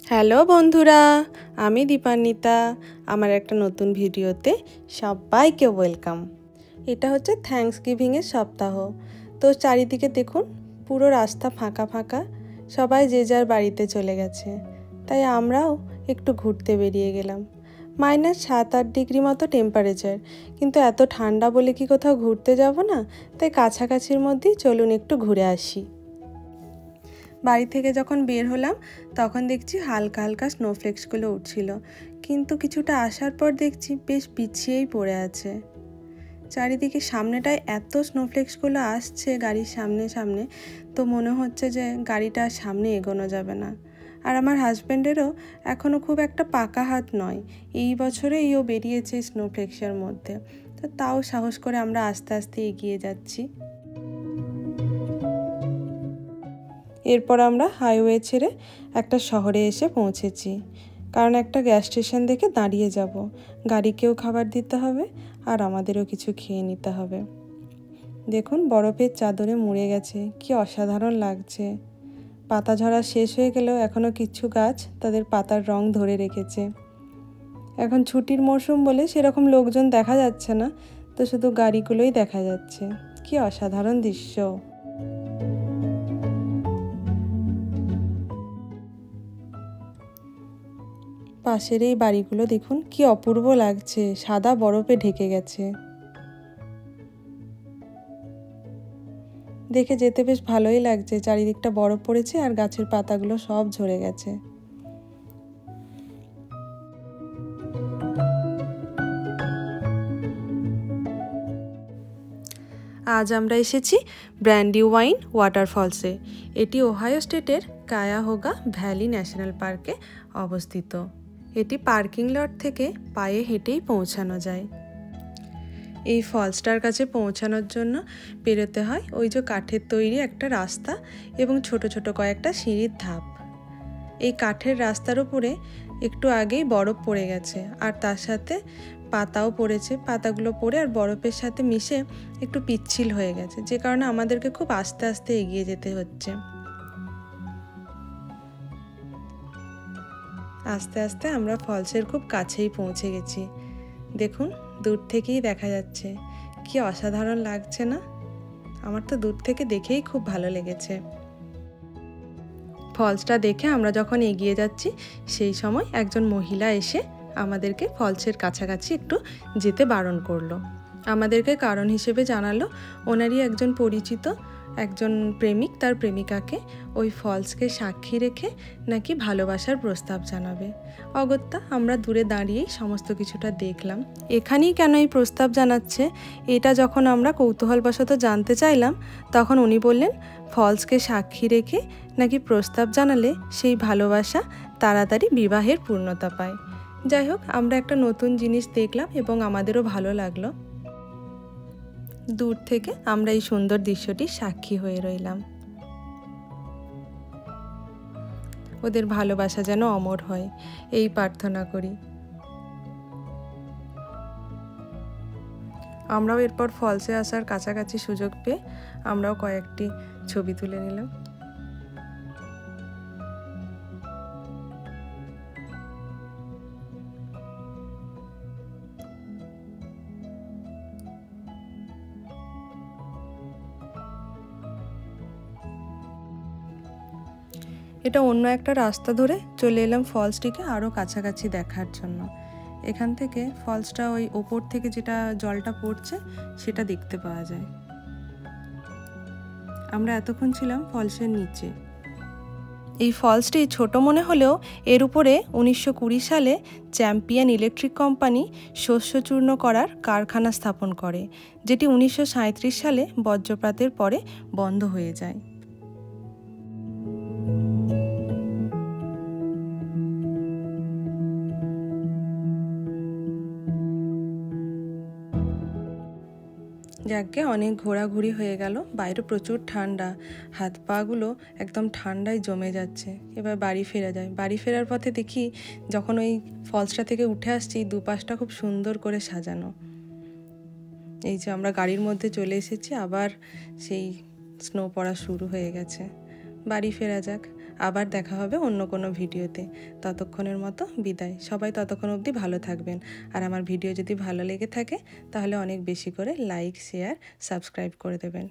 Hello বন্ধুরা, আমি দীপান্বিতা। আমার একটা নতুন ভিডিওতে সবাইকে ওয়েলকাম। এটা হচ্ছে থ্যাঙ্কসগিভিংয়ের সপ্তাহ। তো চারিদিকে দেখুন, পুরো রাস্তা ফাঁকা ফাঁকা, সবাই যে যার বাড়িতে চলে গেছে। তাই আমরাও একটু ঘুরতে বেরিয়ে গেলাম। -7-8 ডিগ্রি মতো টেম্পারেচার, কিন্তু এত ঠান্ডা বলে কি কোথাও ঘুরতে যাব না? তাই কাছাকাছির মধ্যেই চলুন একটু ঘুরে আসি। বাড়ি থেকে যখন বের হলাম তখন দেখছি হালকা হালকা স্নোফ্লেক্সগুলো উঠছিল, কিন্তু কিছুটা আসার পর দেখছি বেশ পিছিয়েই পড়ে আছে। চারিদিকে সামনেটায় এত স্নোফ্লেক্সগুলো আসছে গাড়ির সামনে সামনে, তো মনে হচ্ছে যে গাড়িটা সামনে এগোনো যাবে না। আর আমার হাজব্যান্ডেরও এখনও খুব একটা পাকা হাত নয়, এই বছরেই ও বেরিয়েছে স্নোফ্লেক্সের মধ্যে, তো তাও সাহস করে আমরা আস্তে আস্তে এগিয়ে যাচ্ছি। এরপর আমরা হাইওয়ে ছেড়ে একটা শহরে এসে পৌঁছেছি, কারণ একটা গ্যাস স্টেশন দেখে দাঁড়িয়ে যাব। গাড়িকেও খাবার দিতে হবে আর আমাদেরও কিছু খেয়ে নিতে হবে। দেখুন, বরফের চাদরে মুড়ে গেছে, কি অসাধারণ লাগছে। পাতা ঝরা শেষ হয়ে গেলেও এখনও কিছু গাছ তাদের পাতার রং ধরে রেখেছে। এখন ছুটির মরশুম বলে সেরকম লোকজন দেখা যাচ্ছে না, তো শুধু গাড়িগুলোই দেখা যাচ্ছে। কি অসাধারণ দৃশ্য। পাশের এই বাড়িগুলো দেখুন কি অপূর্ব লাগছে, সাদা বরফে ঢেকে গেছে। দেখে যেতে বেশ ভালোই লাগছে, চারিদিকটা বরফ পড়েছে আর গাছের পাতাগুলো সব ঝরে গেছে। আজ আমরা এসেছি ব্র্যান্ডিওয়াইন ওয়াটারফলসে। এটি ওহাইও স্টেটের কায়াহোগা ভ্যালি ন্যাশনাল পার্কে অবস্থিত। এটি পার্কিং লট থেকে পায়ে হেঁটেই পৌঁছানো যায়। এই ফলসটার কাছে পৌঁছানোর জন্য পেরোতে হয় ওই যে কাঠের তৈরি একটা রাস্তা এবং ছোট ছোট কয়েকটা সিঁড়ির ধাপ। এই কাঠের রাস্তার উপরে একটু আগেই বরফ পড়ে গেছে, আর তার সাথে পাতাও পড়েছে। পাতাগুলো পড়ে আর বরফের সাথে মিশে একটু পিচ্ছিল হয়ে গেছে, যে কারণে আমাদেরকে খুব আস্তে আস্তে এগিয়ে যেতে হচ্ছে। আস্তে আস্তে আমরা ফলসের খুব কাছেই পৌঁছে গেছি। দেখুন, দূর থেকেই দেখা যাচ্ছে, কি অসাধারণ লাগছে না? আমার তো দূর থেকে দেখেই খুব ভালো লেগেছে। ফলসটা দেখে আমরা যখন এগিয়ে যাচ্ছি সেই সময় একজন মহিলা এসে আমাদেরকে ফলসের কাছাকাছি একটু যেতে বারণ করলো। আমাদেরকে কারণ হিসেবে জানালো ওনারই একজন পরিচিত একজন প্রেমিক তার প্রেমিকাকে ওই ফলসকে সাক্ষী রেখে নাকি ভালোবাসার প্রস্তাব জানাবে। অগত্যা আমরা দূরে দাঁড়িয়েই সমস্ত কিছুটা দেখলাম। এখানেই কেন এই প্রস্তাব জানাচ্ছে এটা যখন আমরা কৌতূহলবশত জানতে চাইলাম, তখন উনি বললেন ফলসকে সাক্ষী রেখে নাকি প্রস্তাব জানালে সেই ভালোবাসা তাড়াতাড়ি বিবাহের পূর্ণতা পায়। যাই হোক, আমরা একটা নতুন জিনিস দেখলাম এবং আমাদেরও ভালো লাগলো। দূর থেকে আমরা এই সুন্দর দৃশ্যটির সাক্ষী হয়ে রইলাম। ওদের ভালোবাসা যেন অমর হয়, এই প্রার্থনা করি। আমরাও এরপর ফলসে আসার কাছাকাছি সুযোগ পেয়ে আমরাও কয়েকটি ছবি তুলে নিলাম। এটা অন্য একটা রাস্তা ধরে চলে এলাম ফলসটিকে আরও কাছাকাছি দেখার জন্য। এখান থেকে ফলসটা ওই ওপর থেকে যেটা জলটা পড়ছে সেটা দেখতে পাওয়া যায়। আমরা এতক্ষণ ছিলাম ফলসের নিচে। এই ফলসটি ছোট মনে হলেও এর উপরে 1920 সালে চ্যাম্পিয়ন ইলেকট্রিক কোম্পানি শস্য চূর্ণ করার কারখানা স্থাপন করে, যেটি 1937 সালে বজ্রপাতের পরে বন্ধ হয়ে যায়। যাকে অনেক ঘোরাঘুরি হয়ে গেল, বাইরে প্রচুর ঠান্ডা, হাত পাগুলো একদম ঠান্ডায় জমে যাচ্ছে। এবার বাড়ি ফেরা যায়। বাড়ি ফেরার পথে দেখি যখন ওই ফলসটা থেকে উঠে আসছি দুপাশটা খুব সুন্দর করে সাজানো। এই যে আমরা গাড়ির মধ্যে চলে এসেছি, আবার সেই স্নো পড়া শুরু হয়ে গেছে। বাড়ি ফেরা যাক। আবার দেখা হবে অন্য কোনো ভিডিওতে। ততক্ষণের মতো বিদায়। সবাই ততক্ষণ অবধি ভালো থাকবেন। আর আমার ভিডিও যদি ভালো লেগে থাকে তাহলে অনেক বেশি করে লাইক, শেয়ার, সাবস্ক্রাইব করে দেবেন।